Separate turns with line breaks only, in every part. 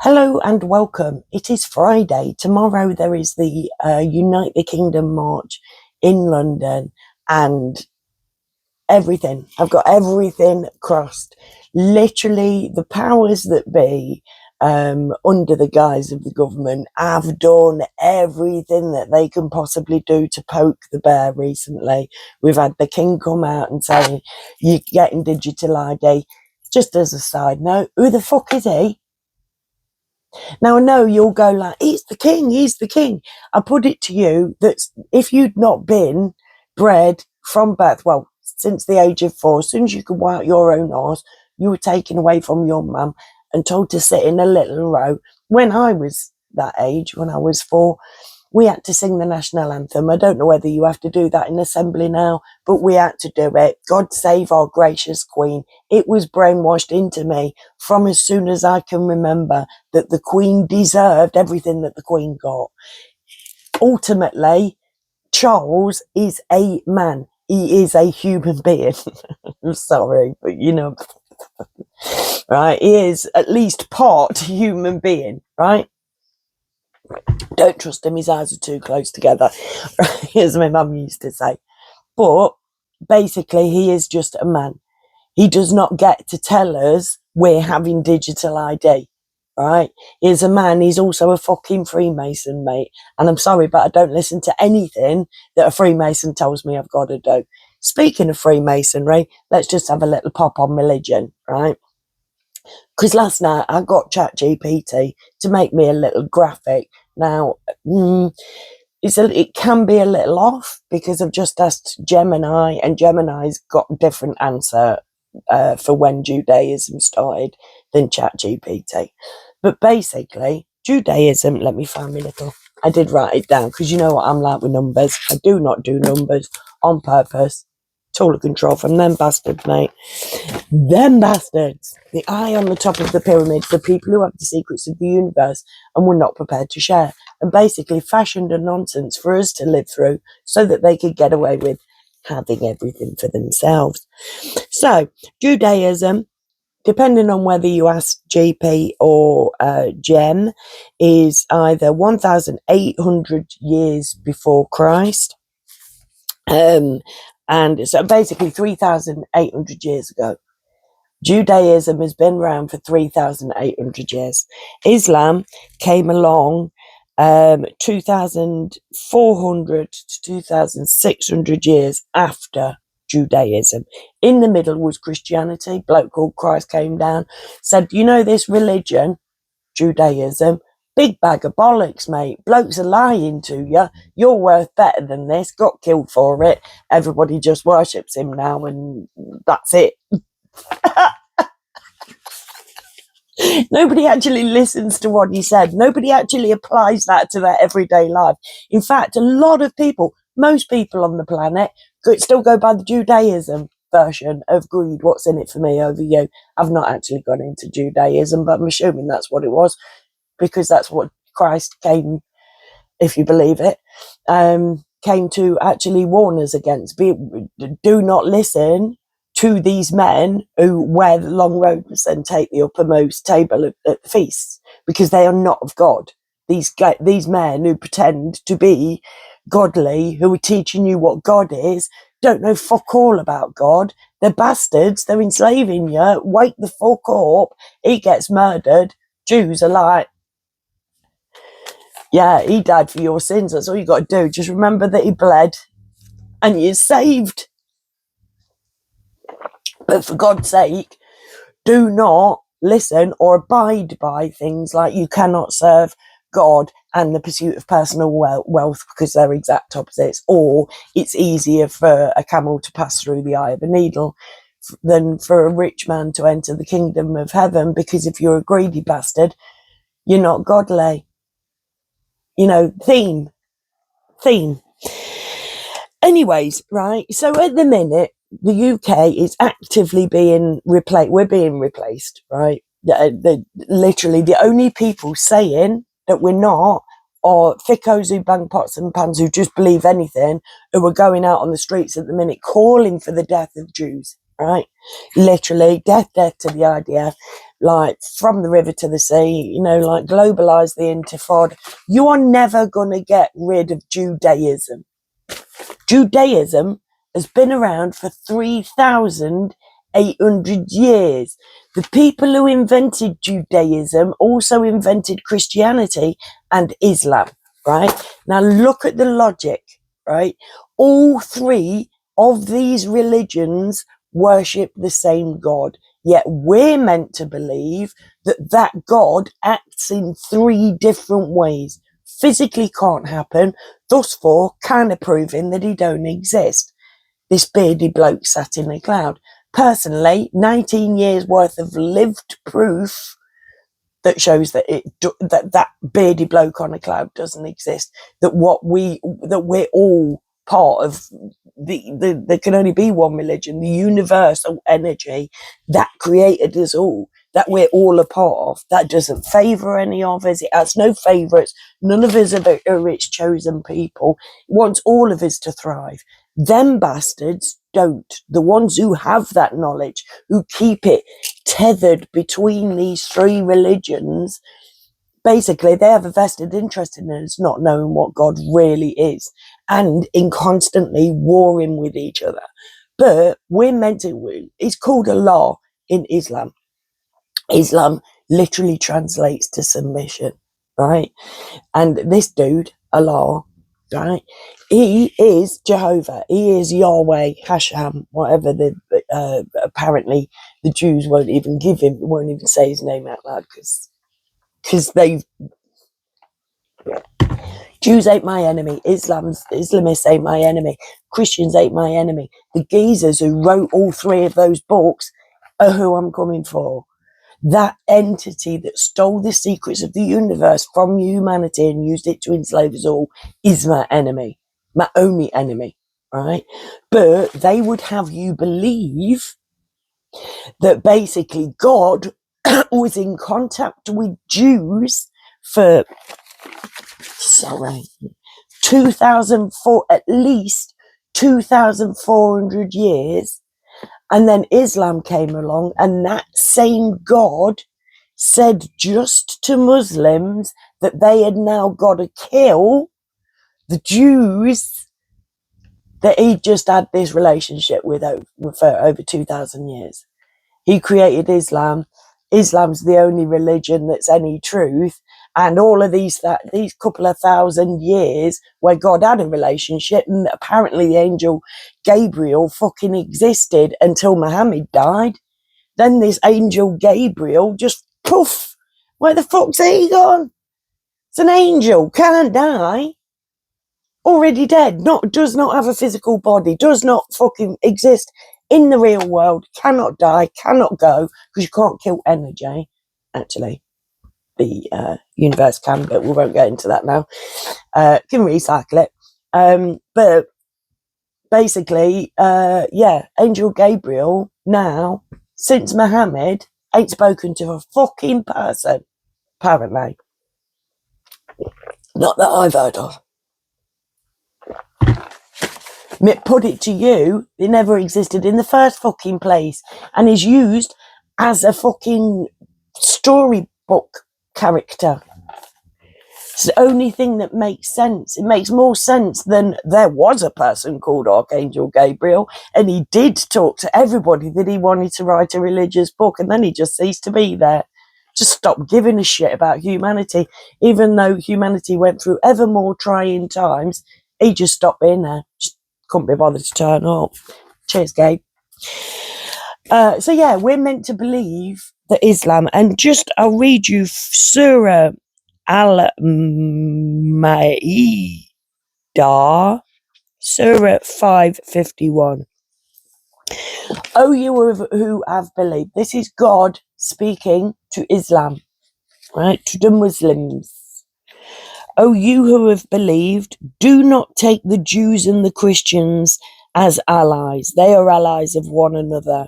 Hello and welcome. It is Friday. Tomorrow there is the Unite the Kingdom March in London and everything. I've got everything crossed. Literally, the powers that be, under the guise of the government, have done everything that they can possibly do to poke the bear recently. We've had the King come out and say, you're getting digital ID. Just as a side note, who the fuck is he? Now, I know you'll go like, he's the king, he's the king. I put it to you that if you'd not been bred from birth, well, since the age of 4, as soon as you could wipe your own arse, you were taken away from your mum and told to sit in a little row. When I was that age, when I was 4, we had to sing the national anthem. I don't know whether you have to do that in assembly now, but we had to do it. God save our gracious Queen. It was brainwashed into me from as soon as I can remember that the Queen deserved everything that the Queen got. Ultimately, Charles is a man. He is a human being. I'm sorry, but right? He is at least part human being, right? Don't trust him, his eyes are too close together, as my mum used to say. But basically, he is just a man. He does not get to tell us we're having digital ID, right? He's a man, he's also a fucking Freemason, mate. And I'm sorry, but I don't listen to anything that a Freemason tells me I've got to do. Speaking of Freemasonry, let's just have a little pop on religion, right? Because last night I got ChatGPT to make me a little graphic. Now, it can be a little off because I've just asked Gemini, and Gemini's got a different answer for when Judaism started than ChatGPT. But basically, Judaism, let me find my little, I did write it down because you know what I'm like with numbers. I do not do numbers on purpose. Tool of control from them bastards, mate. Them bastards. The eye on the top of the pyramid for people who have the secrets of the universe and were not prepared to share, and basically fashioned a nonsense for us to live through so that they could get away with having everything for themselves. So, Judaism, depending on whether you ask GP or Gem, is either 1,800 years before Christ, and so basically 3,800 years ago. Judaism has been around for 3,800 years. Islam came along 2,400 to 2,600 years after Judaism. In the middle was Christianity. Bloke called Christ came down, said, you know this religion, Judaism, big bag of bollocks, mate. Blokes are lying to you. You're worth better than this. Got killed for it. Everybody just worships him now, and that's it. Nobody actually listens to what he said. Nobody actually applies that to their everyday life. In fact, a lot of people, most people on the planet, still go by the Judaism version of greed. What's in it for me over you? I've not actually gone into Judaism, but I'm assuming that's what it was, because that's what Christ came, if you believe it, came to actually warn us against. Do not listen to these men who wear the long robes and take the uppermost table at the feasts, because they are not of God. These men who pretend to be godly, who are teaching you what God is, don't know fuck all about God. They're bastards. They're enslaving you. Wake the fuck up. He gets murdered. Jews are like, yeah, he died for your sins. That's all you got to do. Just remember that he bled and you're saved. But for God's sake, do not listen or abide by things like you cannot serve God and the pursuit of personal wealth, because they're exact opposites. Or it's easier for a camel to pass through the eye of a needle than for a rich man to enter the kingdom of heaven, because if you're a greedy bastard, you're not godly. You know, theme. Anyways, right, so at the minute, the UK is actively being replaced. We're being replaced, right? Literally, the only people saying that we're not are thickos who bang pots and pans, who just believe anything, who are going out on the streets at the minute calling for the death of Jews. right? Literally, death to the IDF, like from the river to the sea, you know, like globalise the intifada. You are never going to get rid of Judaism. Judaism has been around for 3,800 years. The people who invented Judaism also invented Christianity and Islam, right? Now look at the logic, right? All three of these religions worship the same God, yet we're meant to believe that that God acts in three different ways. Physically can't happen, thus far kind of proving that he don't exist. This bearded bloke sat in a cloud. Personally, 19 years worth of lived proof that shows that that bearded bloke on a cloud doesn't exist. That we're all part of there can only be one religion, the universal energy that created us all, that we're all a part of. That doesn't favour any of us. It has no favourites. None of us are its chosen people. It wants all of us to thrive. Them bastards don't. The ones who have that knowledge, who keep it tethered between these three religions, basically they have a vested interest in us not knowing what God really is and in constantly warring with each other. But we're meant to, it's called a law in Islam. Islam literally translates to submission, right? And this dude, Allah, right? He is Jehovah. He is Yahweh, Hashem, whatever apparently the Jews won't even give him, won't even say his name out loud because Jews ain't my enemy. Islamists ain't my enemy. Christians ain't my enemy. The geezers who wrote all three of those books are who I'm coming for. That entity that stole the secrets of the universe from humanity and used it to enslave us all is my enemy. My only enemy, right? But they would have you believe that basically God was in contact with Jews for at least 2,400 years. And then Islam came along, and that same God said just to Muslims that they had now got to kill the Jews that he just had this relationship with for over 2,000 years. He created Islam. Islam's the only religion that's any truth. And all of these couple of thousand years where God had a relationship, and apparently the angel Gabriel fucking existed until Muhammad died. Then this angel Gabriel just poof, where the fuck's he gone? It's an angel, can't die. Already dead, does not have a physical body, does not fucking exist in the real world, cannot die, cannot go, because you can't kill energy. Actually, the universe can, but we won't get into that now. Can recycle it. But basically, Angel Gabriel now, since Muhammad, ain't spoken to a fucking person, apparently. Not that I've heard of. Put it to you, it never existed in the first fucking place and is used as a fucking storybook character. It's the only thing that makes sense. It makes more sense than there was a person called Archangel Gabriel and he did talk to everybody that he wanted to write a religious book, and then he just ceased to be there. Just stopped giving a shit about humanity. Even though humanity went through ever more trying times, he just stopped being there. Just couldn't be bothered to turn up. Cheers, Gabe. So yeah, we're meant to believe that Islam, and just I'll read you Surah Al-Ma'idah, Surah 551. O you who have believed. This is God speaking to Islam, right? To the Muslims. O you who have believed, do not take the Jews and the Christians as allies. They are allies of one another.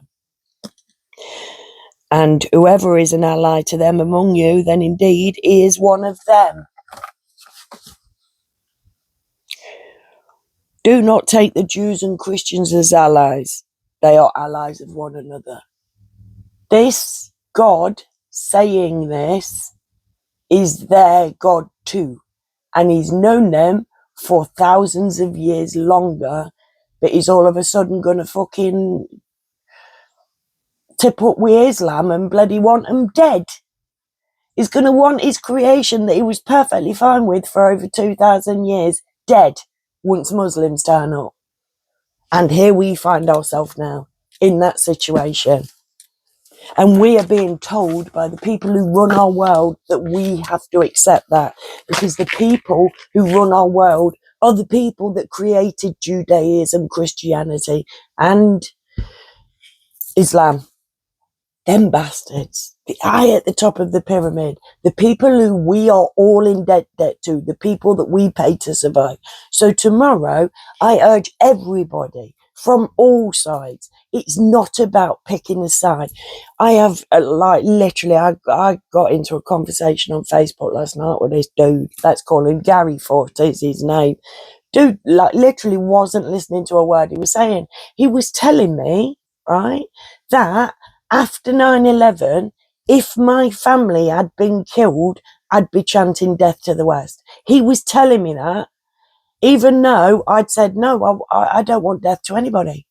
And whoever is an ally to them among you, then indeed he is one of them. Do not take the Jews and Christians as allies. They are allies of one another. This God saying this is their God too. And he's known them for thousands of years longer, but he's all of a sudden gonna fucking tip up with Islam and bloody want them dead. He's gonna want his creation that he was perfectly fine with for over 2,000 years dead once Muslims turn up. And here we find ourselves now in that situation. And we are being told by the people who run our world that we have to accept that, because the people who run our world are the people that created Judaism, Christianity, and Islam. Them bastards, the eye at the top of the pyramid, the people who we are all in debt to, the people that we pay to survive. So tomorrow, I urge everybody from all sides, it's not about picking a side. I have, literally, I got into a conversation on Facebook last night with this dude, let's call him Gary Fort is his name. Dude, literally wasn't listening to a word he was saying. He was telling me, right, that after 9/11, if my family had been killed, I'd be chanting death to the West. He was telling me that, even though I'd said, no, I don't want death to anybody.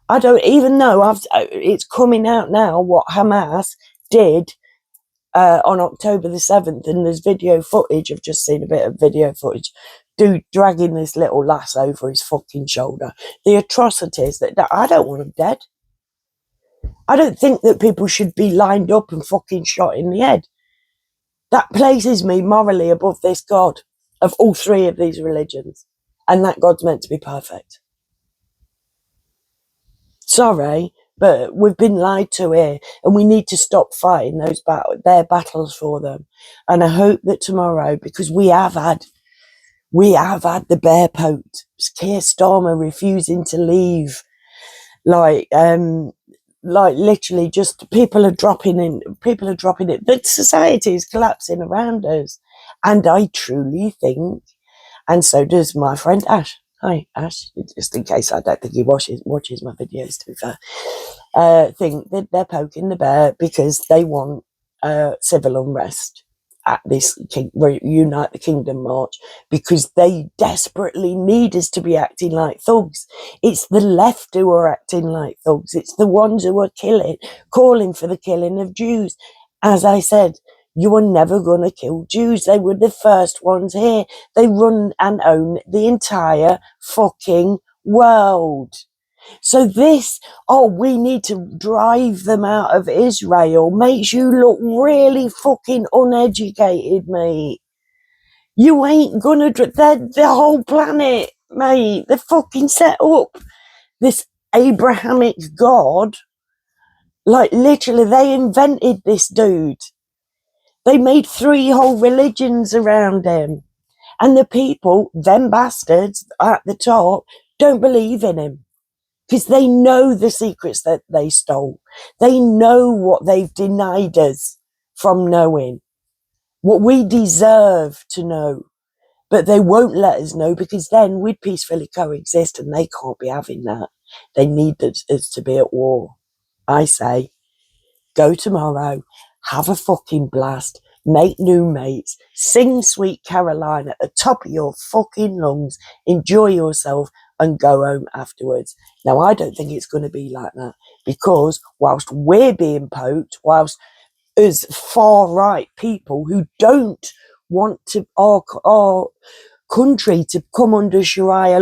I don't, even though it's coming out now what Hamas did on October the 7th, and there's video footage. I've just seen a bit of video footage. Dude dragging this little lass over his fucking shoulder. The atrocities that I don't want them dead. I don't think that people should be lined up and fucking shot in the head. That places me morally above this God of all three of these religions. And that God's meant to be perfect. Sorry, but we've been lied to here, and we need to stop fighting their battles for them. And I hope that tomorrow, because we have had the bear poked, Keir Starmer refusing to leave, literally just people are dropping in. The society is collapsing around us. And I truly think, and so does my friend Ash. Hi, Ash, just in case I don't think he watches my videos, to be fair, think that they're poking the bear because they want civil unrest at this Unite the Kingdom march, because they desperately need us to be acting like thugs. It's the left who are acting like thugs. It's the ones who are calling for the killing of Jews. As I said, you are never going to kill Jews. They were the first ones here. They run and own the entire fucking world. So we need to drive them out of Israel, makes you look really fucking uneducated, mate. You ain't gonna, the whole planet, mate. They fucking set up this Abrahamic God. Like, literally, they invented this dude. They made 3 whole religions around him. And the people, them bastards at the top, don't believe in him. Because they know the secrets that they stole. They know what they've denied us from knowing. What we deserve to know. But they won't let us know, because then we'd peacefully coexist, and they can't be having that. They need us to be at war. I say, go tomorrow, have a fucking blast, make new mates, sing Sweet Caroline at the top of your fucking lungs, enjoy yourself, and go home afterwards. Now, I don't think it's going to be like that, because whilst we're being poked, whilst as far-right people who don't want to our country to come under Sharia,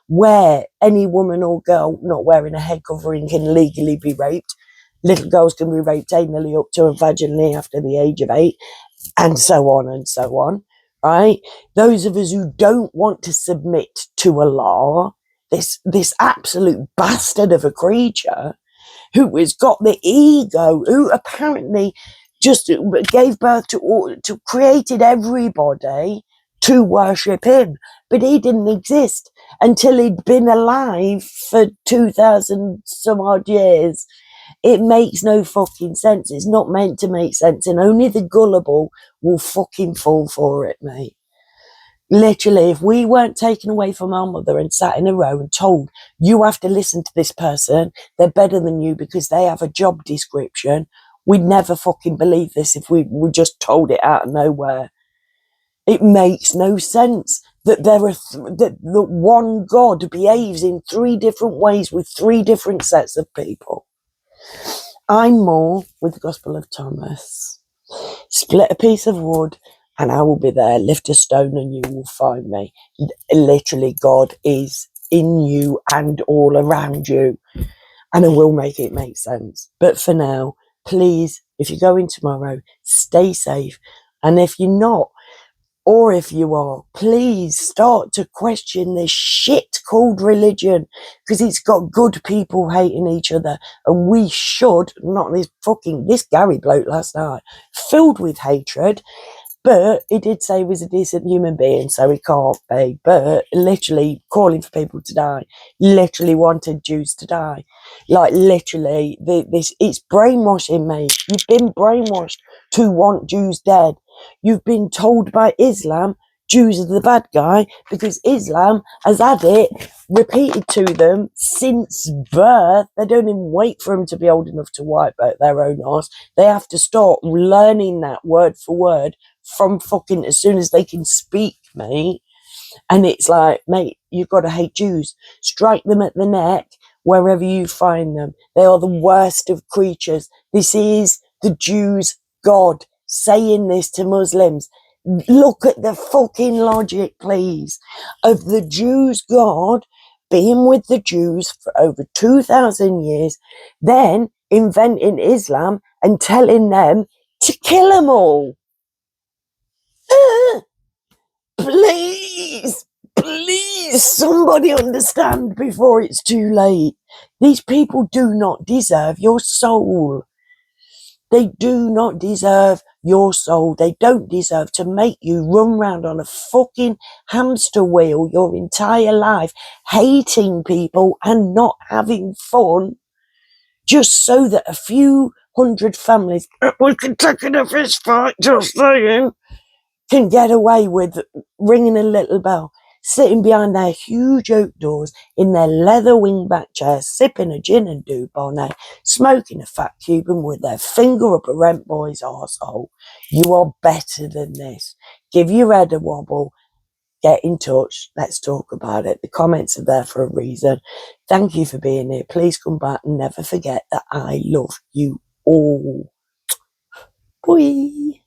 where any woman or girl not wearing a head covering can legally be raped. Little girls can be raped anally up to and vaginally after the age of 8, and so on, right? Those of us who don't want to submit to Allah, this absolute bastard of a creature who has got the ego, who apparently just gave birth to created everybody to worship him, but he didn't exist until he'd been alive for 2,000 some odd years. It makes no fucking sense. It's not meant to make sense, and only the gullible will fucking fall for it, mate. Literally, if we weren't taken away from our mother and sat in a row and told, you have to listen to this person, they're better than you because they have a job description, we'd never fucking believe this if we were just told it out of nowhere. It makes no sense that that one God behaves in 3 different ways with 3 different sets of people. I'm more with the Gospel of Thomas. Split a piece of wood and I will be there. Lift a stone and you will find me. Literally, God is in you and all around you. And I will make it make sense. But for now, please, if you're going tomorrow, stay safe. And if you're not, or if you are, please start to question this shit called religion, because it's got good people hating each other, and we should, not this Gary bloke last night, filled with hatred, but he did say he was a decent human being, so he can't be, but literally calling for people to die, literally wanted Jews to die, like literally, it's brainwashing, mate. You've been brainwashed to want Jews dead. You've been told by Islam Jews are the bad guy because Islam has had it repeated to them since birth. They don't even wait for them to be old enough to wipe out their own arse. They have to start learning that word for word from fucking as soon as they can speak, mate. And it's like, mate, you've got to hate Jews. Strike them at the neck wherever you find them. They are the worst of creatures. This is the Jews' God saying this to Muslims. Look at the fucking logic, please, of the Jews' God being with the Jews for over 2,000 years, then inventing Islam and telling them to kill them all. Please, please, somebody understand before it's too late. These people do not deserve your soul. They do not deserve your soul. They don't deserve to make you run round on a fucking hamster wheel your entire life, hating people and not having fun, just so that a few hundred families, we can take it a fist fight, just saying, can get away with ringing a little bell, sitting behind their huge oak doors in their leather wingback chairs, sipping a gin and dubonnet, smoking a fat Cuban with their finger up a rent boy's arsehole. You are better than this. Give your head a wobble. Get in touch. Let's talk about it. The comments are there for a reason. Thank you for being here. Please come back and never forget that I love you all. Bye.